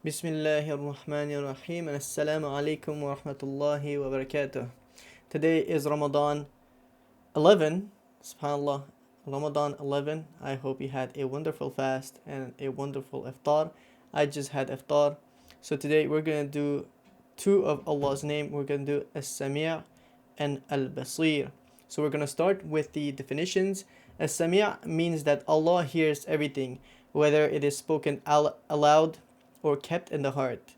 Bismillahirrahmanirrahim and As-Samī alaikum wa rahmatullahi wa barakatuh. Today is Ramadan 11, subhanAllah, Ramadan 11. I hope you had a wonderful fast and a wonderful iftar. I just had iftar. So today we're going to do two of Allah's name. We're going to do As-Samī and Al-Baṣīr. So we're going to start with the definitions. As-Samī means that Allah hears everything, whether it is spoken aloud or kept in the heart.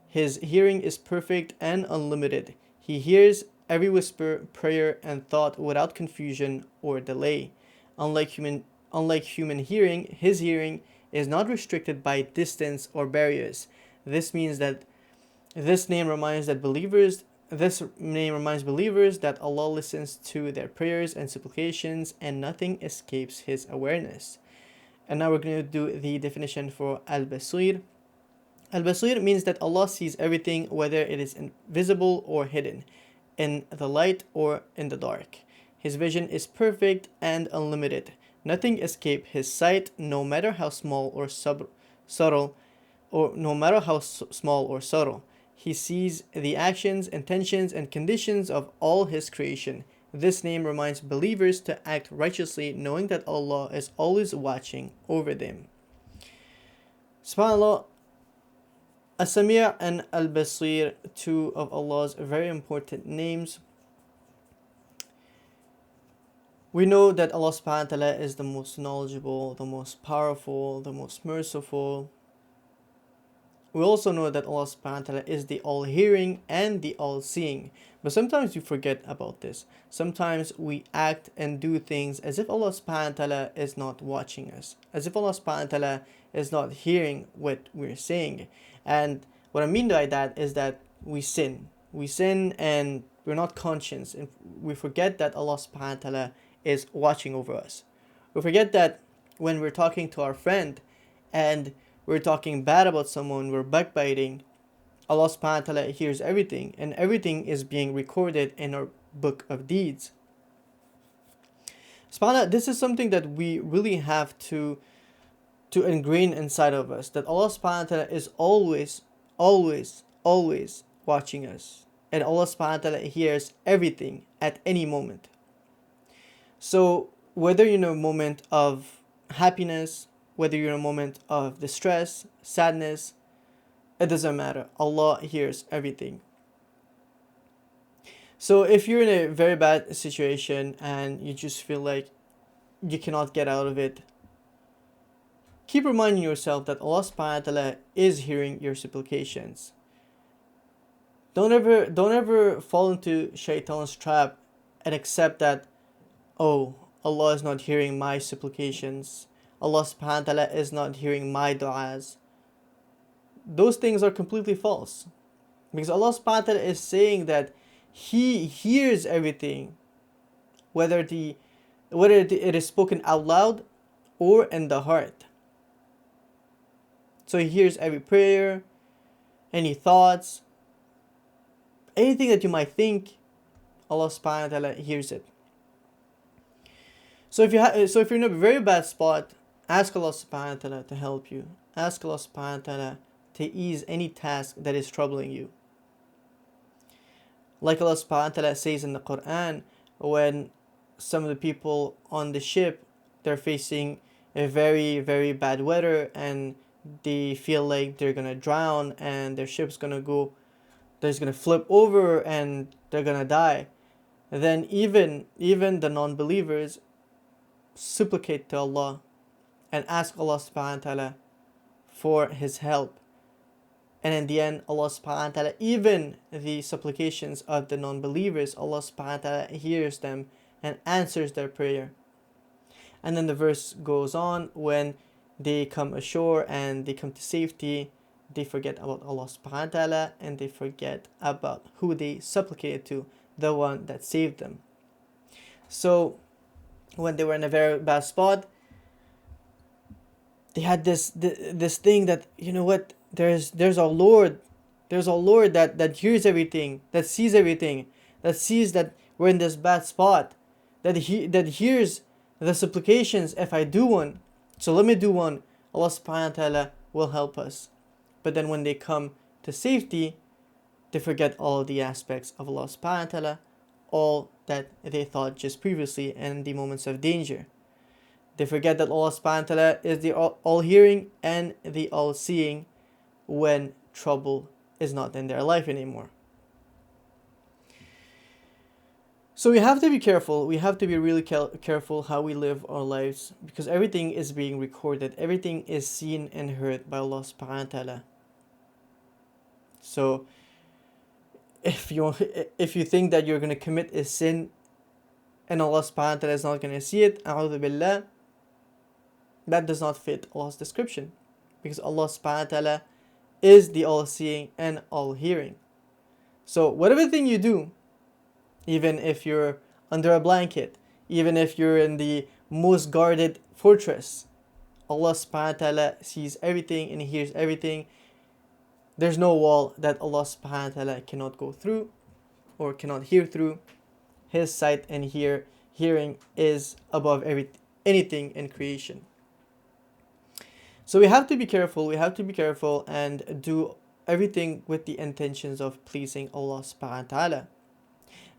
His hearing is perfect and unlimited. He hears every whisper, prayer, and thought without confusion or delay. Unlike human hearing, his hearing is not restricted by distance or barriers. This means that this name reminds believers that Allah listens to their prayers and supplications and nothing escapes His awareness. And now we're going to do the definition for Al-Baṣīr. Al-Baṣīr means that Allah sees everything, whether it is invisible or hidden, in the light or in the dark. His vision is perfect and unlimited. Nothing escapes His sight, no matter how small or subtle. He sees the actions, intentions, and conditions of all His creation. This name reminds believers to act righteously, knowing that Allah is always watching over them. SubhanAllah, As-Samī and Al-Baṣīr, two of Allah's very important names. We know that Allah subhanahu wa ta'ala is the most knowledgeable, the most powerful, the most merciful. We also know that Allah subhanahu wa ta'ala is the all-hearing and the all-seeing. But sometimes we forget about this. Sometimes we act and do things as if Allah subhanahu wa ta'ala is not watching us, as if Allah subhanahu wa ta'ala is not hearing what we're saying. And what I mean by that is that we sin. We sin and we're not conscious. And we forget that Allah subhanahu wa ta'ala is watching over us. We forget that when we're talking to our friend and we're talking bad about someone, we're backbiting, Allah subhanahu wa ta'ala hears everything, and everything is being recorded in our book of deeds. SubhanAllah, this is something that we really have to ingrain inside of us, that Allah subhanahu wa ta'ala is always watching us, and Allah subhanahu wa ta'ala hears everything at any moment. So whether you're in a moment of happiness, whether you're in a moment of distress, sadness, it doesn't matter. Allah hears everything. So if you're in a very bad situation and you just feel like you cannot get out of it, keep reminding yourself that Allah subhanahu wa ta'ala is hearing your supplications. Don't ever fall into shaitan's trap and accept that, oh, Allah is not hearing my supplications. Allah subhanahu wa ta'ala is not hearing my du'as. Those things are completely false. Because Allah subhanahu wa ta'ala is saying that He hears everything, whether it is spoken out loud or in the heart. So He hears every prayer, any thoughts, anything that you might think, Allah subhanahu wa ta'ala hears it. So if you're in a very bad spot, ask Allah subhanahu wa ta'ala to help you. Ask Allah subhanahu wa ta'ala to ease any task that is troubling you. Like Allah subhanahu wa ta'ala says in the Quran, when some of the people on the ship, they're facing a very, very bad weather and they feel like they're gonna drown and their ship's gonna flip over and they're gonna die. Then even the non-believers supplicate to Allah and ask Allah subhanahu wa ta'ala for His help. And in the end, Allah subhanahu wa ta'ala, even the supplications of the non-believers, Allah subhanahu wa ta'ala hears them and answers their prayer. And then the verse goes on, when they come ashore and they come to safety, they forget about Allah subhanahu wa ta'ala and they forget about who they supplicated to, the one that saved them. So when they were in a very bad spot, they had this thing that, you know what, there's our Lord that hears everything, that sees everything, that sees that we're in this bad spot, that hears the supplications if I do one. So let me do one. Allah subhanahu wa ta'ala will help us. But then when they come to safety, they forget all of the aspects of Allah subhanahu wa ta'ala, all that they thought just previously in the moments of danger. They forget that Allah subhanahu wa ta'ala is the all-hearing and the all-seeing when trouble is not in their life anymore. So we have to be careful. We have to be really careful how we live our lives, because everything is being recorded. Everything is seen and heard by Allah subhanahu wa ta'ala. So if you think that you're going to commit a sin and Allah subhanahu wa ta'ala is not going to see it, a'udhu billah, that does not fit Allah's description, because Allah subhanahu wa ta'ala is the all-seeing and all-hearing. So whatever thing you do, even if you're under a blanket, even if you're in the most guarded fortress, Allah subhanahu wa ta'ala sees everything and hears everything. There's no wall that Allah subhanahu wa ta'ala cannot go through or cannot hear through. His sight and hearing is above anything in creation. So we have to be careful. We have to be careful and do everything with the intentions of pleasing Allah subhanahu wa ta'ala.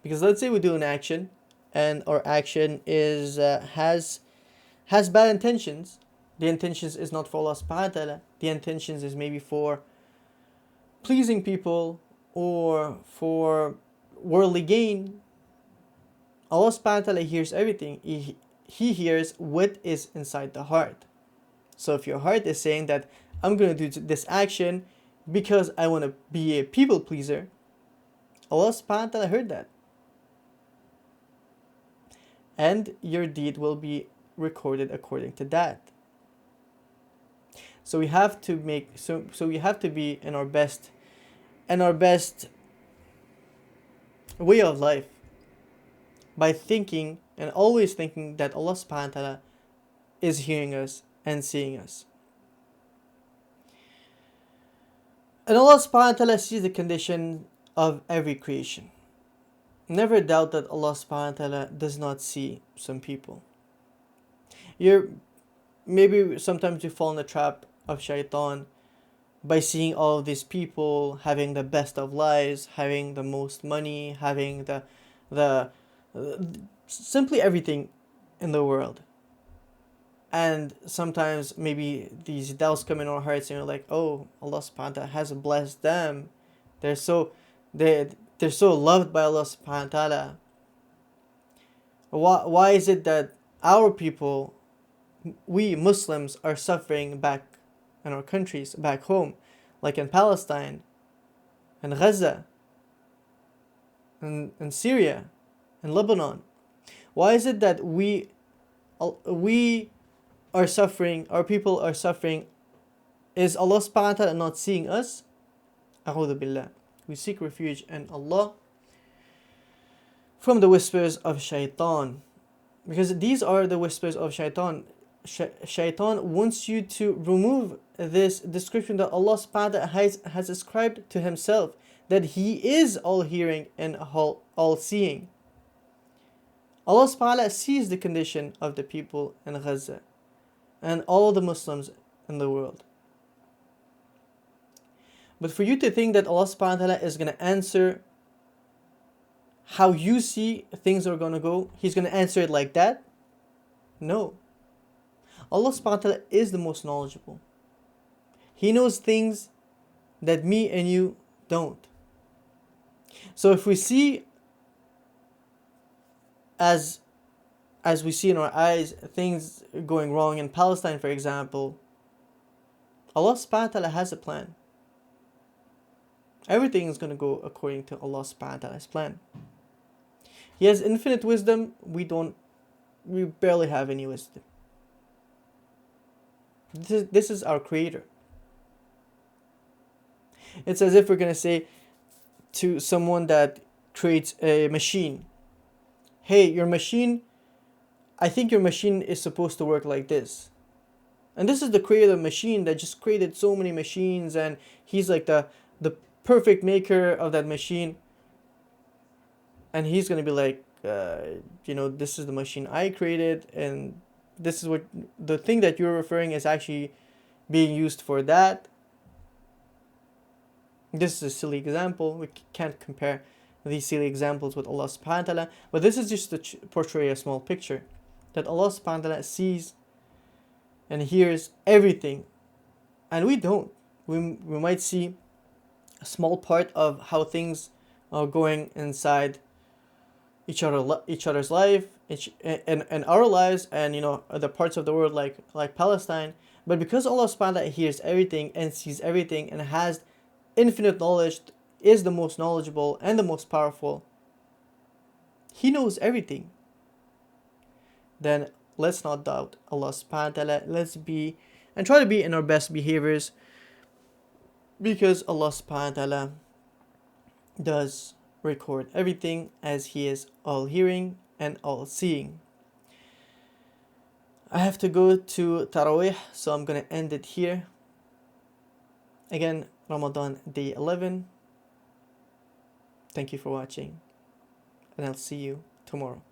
Because let's say we do an action and our action is has bad intentions. The intentions is not for Allah subhanahu wa ta'ala. The intentions is maybe for pleasing people or for worldly gain. Allah subhanahu wa ta'ala hears everything. He hears what is inside the heart. So if your heart is saying that I'm going to do this action because I want to be a people pleaser, Allah subhanahu wa ta'ala heard that. And your deed will be recorded according to that. So we have to we have to be in our best way of life by thinking and always thinking that Allah subhanahu wa ta'ala is hearing us and seeing us. And Allah subhanahu wa ta'ala sees the condition of every creation. Never doubt that Allah subhanahu wa ta'ala does not see some people. Maybe sometimes you fall in the trap of shaitan by seeing all of these people having the best of lives, having the most money, having the simply everything in the world. And sometimes maybe these doubts come in our hearts and you're like, oh, Allah subhanahu wa ta'ala has blessed them. They're so loved by Allah subhanahu wa ta'ala. Why is it that our people, we Muslims, are suffering back in our countries, back home, like in Palestine, and Gaza, and Syria, and Lebanon? Why is it that we are suffering, our people are suffering? Is Allah subhanahu wa ta'ala not seeing us? A'udhu billah. We seek refuge in Allah from the whispers of shaitan, because these are the whispers of shaitan. Shaitan wants you to remove this description that Allah subhanahu wa ta'ala has ascribed to himself, that he is all-hearing and all-seeing. Allah subhanahu wa ta'ala sees the condition of the people in Gaza and all the Muslims in the world. But for you to think that Allah subhanahu wa ta'ala is going to answer how you see things are going to go, he's going to answer it like that? No. Allah subhanahu wa ta'ala is the most knowledgeable. He knows things that me and you don't. So if we see, as we see in our eyes, things going wrong in Palestine, for example, Allah subhanahu wa ta'ala has a plan. Everything is going to go according to Allah subhanahu wa ta'ala's plan. He has infinite wisdom. We barely have any wisdom. This is our creator. It's as if we're going to say to someone that creates a machine, hey, your machine, I think your machine is supposed to work like this. And this is the creator of the machine that just created so many machines, and he's like the perfect maker of that machine. And he's going to be like, this is the machine I created, and this is what the thing that you're referring is actually being used for that. This is a silly example. We can't compare these silly examples with Allah subhanahu wa ta'ala. But this is just to portray a small picture. That Allah subhanahu wa ta'ala sees and hears everything. And we don't. We might see a small part of how things are going inside each other's life, and our lives, and other parts of the world like Palestine. But because Allah subhanahu wa ta'ala hears everything and sees everything and has infinite knowledge, is the most knowledgeable and the most powerful, He knows everything. Then let's not doubt Allah subhanahu wa ta'ala. Let's be and try to be in our best behaviors, because Allah subhanahu wa ta'ala does record everything, as He is all hearing and all seeing. I have to go to Taraweeh, so I'm gonna end it here. Again, Ramadan day 11. Thank you for watching, and I'll see you tomorrow.